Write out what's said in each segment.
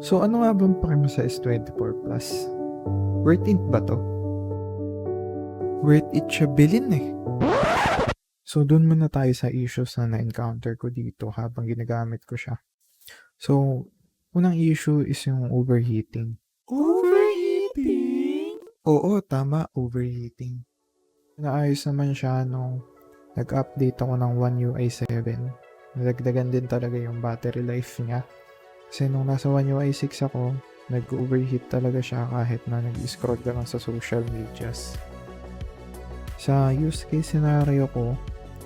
So ano nga bang pake mo sa S24 Plus? Worth it ba 'to? Worth it siya bilhin, eh. So dun muna tayo sa issues na na-encounter ko dito habang ginagamit ko siya. So, unang issue is yung overheating. Overheating? Oo, tama, overheating. Naayos naman siya nung nag-update ako ng One UI 7. Nadagdagan din talaga yung battery life niya. Kasi nung nasa One UI 6 ako, nag-overheat talaga siya kahit na nag-scroll ka lang sa social medias. Sa use case scenario ko,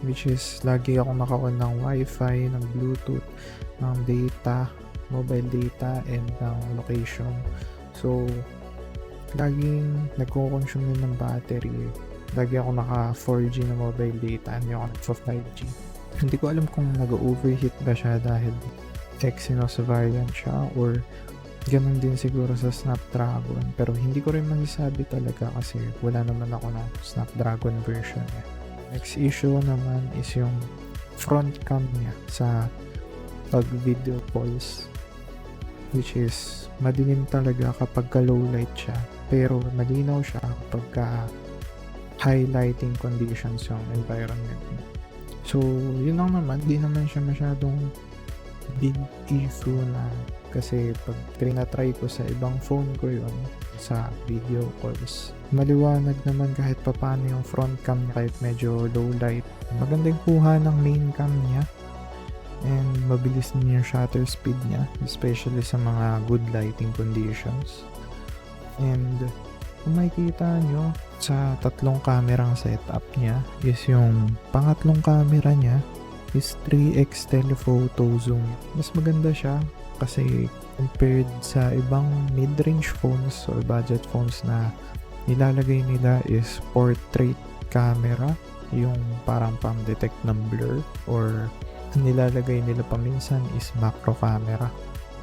which is lagi akong naka-on ng Wi-Fi, ng Bluetooth, ng data, mobile data, and ng location. So, laging nagko-consume din ng battery. Lagi ako naka 4G na mobile data, hindi ako nagpa-5G. Hindi ko alam kung nag-overheat ba siya dahil Exynos variant siya or ganun din siguro sa Snapdragon. Pero hindi ko rin masasabi talaga kasi wala naman ako ng Snapdragon version niya. Next issue naman is yung front cam niya sa pag video calls, which is madilim talaga kapag low light siya pero malinaw siya kapag highlighting conditions yung environment mo. So yun lang naman, di naman siya masyadong big issue na kasi pag trinatry ko sa ibang phone ko yun sa video calls, maliwanag naman kahit papano yung front cam niya kahit medyo low light. Magandang kuha ng main cam niya and mabilis din yung shutter speed niya, especially sa mga good lighting conditions. And kung makikita nyo sa tatlong kamerang setup niya is yung pangatlong camera niya is 3x telephoto zoom. Mas maganda siya kasi compared sa ibang mid-range phones or budget phones na nilalagay nila is portrait camera, yung parang pang-detect ng blur, or nilalagay nila paminsan is macro camera,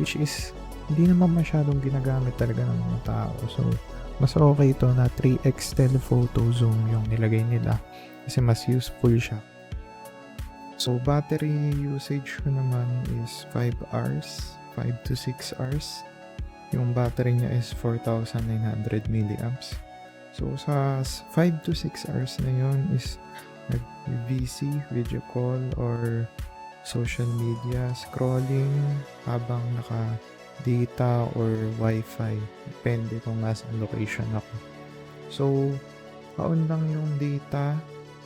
which is hindi naman masyadong ginagamit talaga ng mga tao. So, mas okay ito na 3x telephoto zoom yung nilagay nila kasi mas useful siya. So, battery usage ko naman is 5 hours, 5 to 6 hours. Yung battery niya is 4,900 milliamps. So, sa 5 to 6 hours na yun is nag-VC, video call, or social media, scrolling habang naka-data or Wi-Fi. Depende kung nasa location ako. So, kaon lang yung data,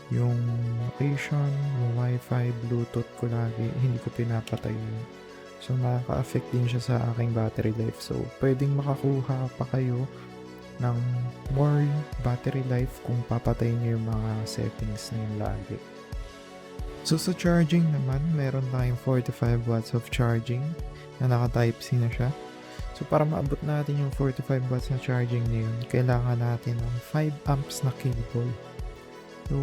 yung location, yung Wi-Fi, Bluetooth ko lagi, hindi ko pinapatay yun. So, nakaka-affect din siya sa aking battery life. So, pwedeng makakuha pa kayo ng more battery life kung papatay niyo yung mga settings na yun lagi. So, sa charging naman, meron tayong 45 watts of charging na naka-Type-C na siya. So, para maabot natin yung 45 watts na charging na yun, kailangan natin ng 5 amps na cable. So,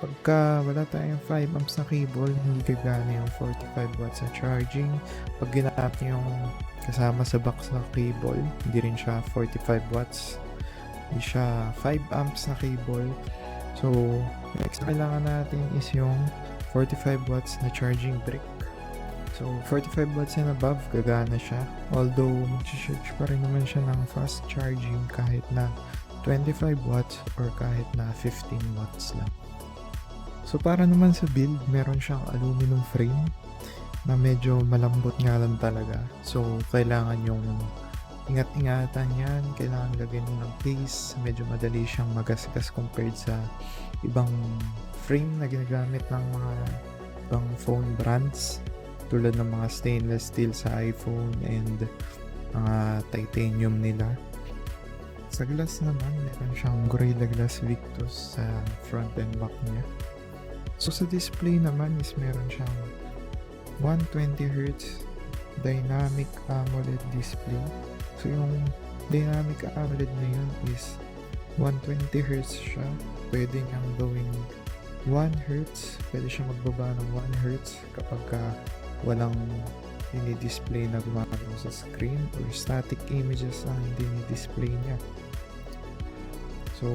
pagka wala tayong 5 amps na cable, hindi gagana yung 45 watts na charging. Pag ginamit yung kasama sa box na cable, hindi rin siya 45 watts. Hindi siya 5 amps na cable. So, next na kailangan natin is yung 45 watts na charging brick. So, 45 watts and above, gagana siya. Although, mag-charge pa rin naman siya ng fast charging kahit na 25 watts or kahit na 15 watts lang. So, para naman sa build, meron siyang aluminum frame na medyo malambot nga lang talaga. So, kailangan yung ingat-ingatan yan. Kailangan lagyan ng case. Medyo madali siyang magasgas compared sa ibang frame na ginagamit ng mga ibang phone brands. Tulad ng mga stainless steel sa iPhone and mga titanium nila. Sa glass naman, meron siyang Gorilla Glass Victus sa front and back niya. So sa display naman is meron siyang 120Hz Dynamic AMOLED display. So yung Dynamic AMOLED na yun is 120Hz siya. Pwede niyang gawing 1Hz. Pwede siya magbaba ng 1Hz kapag walang ini-display na gumagalaw sa screen or static images ang dinidisplay niya. So,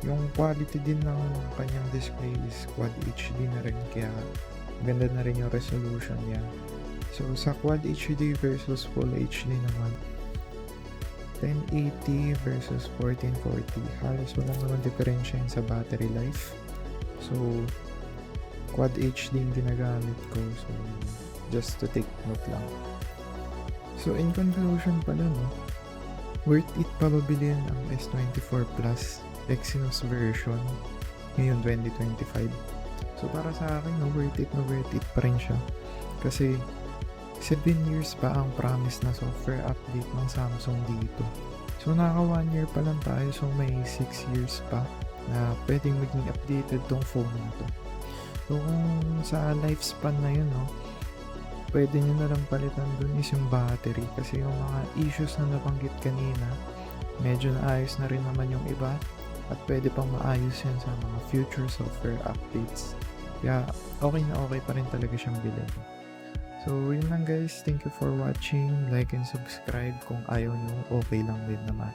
yung quality din ng kanyang display is Quad HD na rin, kaya ganda na rin yung resolution niya. So sa Quad HD versus Full HD naman, 1080 versus 1440, halos wala naman diferensya yun sa battery life. So Quad HD yung ginagamit ko, so just to take note lang. So in conclusion pala, no, worth it pa ba bilhin ang S24 Plus Exynos version ngayon 2025? So para sa akin, no, worth it pa rin siya. Kasi 7 years pa ang promise na software update ng Samsung dito. So naka 1 year pa lang tayo, so may 6 years pa na pwedeng maging updated tong phone na to. So kung sa lifespan na yun, no, pwede nyo na lang palitan dun is yung battery, kasi yung mga issues na nabanggit kanina, medyo naayos na rin naman yung iba at pwede pang maayos yan sa mga future software updates. Kaya okay na okay pa rin talaga siyang bilhin. So yun lang guys, thank you for watching, like and subscribe kung ayaw nyo, okay lang din naman.